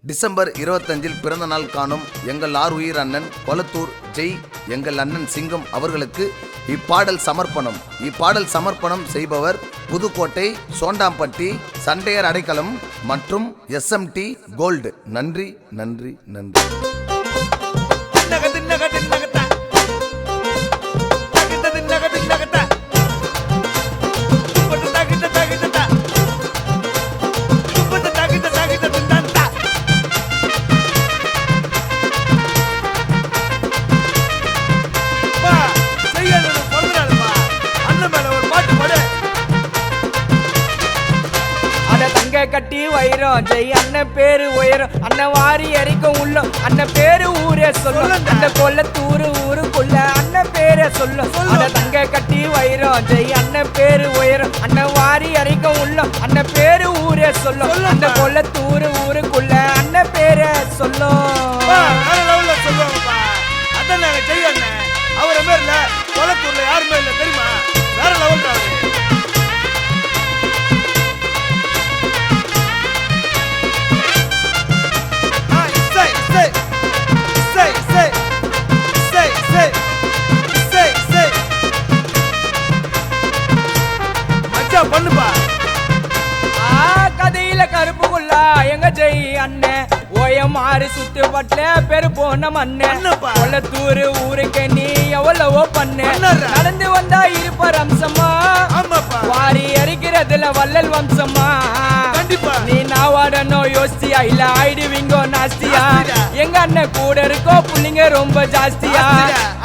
December 25 பிறந்த நாள் காணும் எங்கள் ஆருயிர் அண்ணன் கொளத்தூர் ஜெய் எங்கள் அண்ணன் சிங்கம் அவர்களுக்கு இப்பாடல் சமர்ப்பணம் செய்பவர் புதுக்கோட்டை சோண்டாம்பட்டி சண்டையர் அடைக்கலம் மற்றும் SMT கோல்டு. நன்றி நன்றி நன்றி. கட்டி வைரம் ஜெய் அண்ணன் பேரு உயரம் அண்ணன் வாரி எரிக்கும் உள்ளம் அண்ணன் பேரு ஊரே சொல்லும் அந்த கொல்லத்தூர் ஊருக்குள்ள அண்ணன் பேரை சொல்லும் அந்த தங்க கட்டி வைரம் ஜெய் அண்ணன் பேரு உயரம் அண்ணன் வாரி எரிக்கும் உள்ளம் அண்ணன் பேரு ஊரே சொல்லும் அந்த கொல்லத்தூர் ஊருக்குள்ள அண்ணன் பேரை சொல்லும். ஜெய் அண்ணன் அவரை பேர்ல கொல்லத்தூர்ல யாருமே இல்ல தெரியுமா? வேற லெவல். பண்ணுப்பா கதையில கருப்புக்குள்ளா எங்க ஜெய் அண்ணன் ஓயமாறு சுத்து பட்ல பெரு போன மண்ணு கொல்லத்தூர் ஊருக்கு நீ எவ்வளவோ பண்ணு நடந்து வந்தா இருப்பார் அம்சமா வாரி எரிக்கிறதுல வள்ளல் வம்சமா நீ நாவாடனோ யோசியா இல்ல ஆயிடுவீங்கோ நாஸ்தியா எங்க அண்ணன் கூட இருக்கோ புள்ளிங்க ரொம்ப ஜாஸ்தியா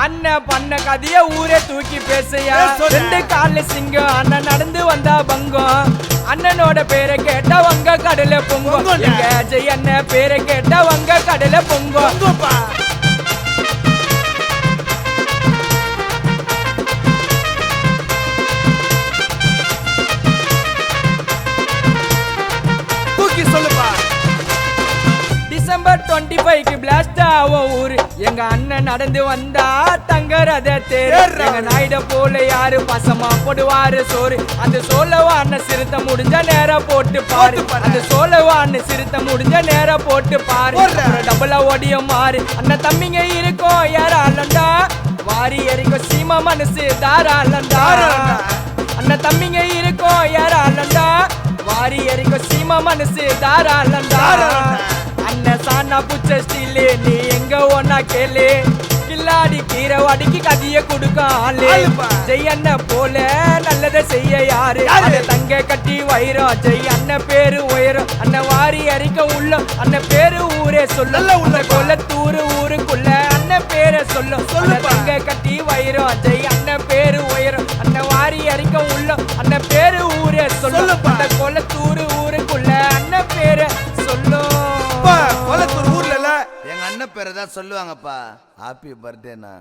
அண்ணன் பண்ண கதைய ஊரே தூக்கி பேசையா ரெண்டு கால சிங்கம் அண்ணன் நடந்து வந்தா பங்கம் அண்ணனோட பேரை கேட்டா வங்க கடல பொங்கும் எங்க ஜெய் அண்ணன் பேரை கேட்டா வங்க கடல பொங்கும். டிசம்பர் 25 பிளாஸ்ட் ஆகும் ஊரு எங்க அண்ணன் நடந்து வந்தா தங்கரத தேர் எங்க நாயுட போல யாரு பசமா போடுவாரு சோறு அந்த சோழவான சிறுத்த முடிஞ்ச நேரம் போட்டு பாரு அந்த சோழவான சிறுத்த முடிஞ்ச நேரம் போட்டு பாரு டபுளா ஓடிய மாறு அண்ணன் தம்பிங்க இருக்கும் யாராலண்டா வாரி எரிக்கும் சீமா மனசு தாராளண்டா அண்ணன் தம்பிங்க இருக்கும் யாராலண்டா வாரி எரிக்கும் சீமா மனசு தாராளண்டா அண்ணன் சானா புச்ச ஸ்டீலு நீ எங்க ஒன்னா கேளு கில்லாடி கீரை வாடிக்கு கதிய கொடுக்காலே ஜெய் அண்ணன் போல நல்லதை செய்ய யாரு தங்க கட்டி வைரம் ஜெய் அண்ணன் பேரு உயரம் அண்ணன் வாரி அரிக்க உள்ளம் அண்ணன் பேரு ஊரே சொல்ல உன்ன கொல்லத்தூர் ஊருக்குள்ள அண்ணன் பேரை சொல்லும் தங்க கட்டி வைரம் ஜெய் அண்ணன் பேரு உயரம் அண்ணன் வாரி அரிக்க உள்ளம் அண்ணன் பேரு ஊரே சொல்லும் அந்த கொல்லத்தூர் ஊருக்குள்ள அண்ணன் பேரை சொல்லும். கொல்லத்தூர் ஊர்ல எங்க அண்ணன் பேரை தான் சொல்லுவாங்கப்பா. ஹாப்பி பர்த்டேண்ணா.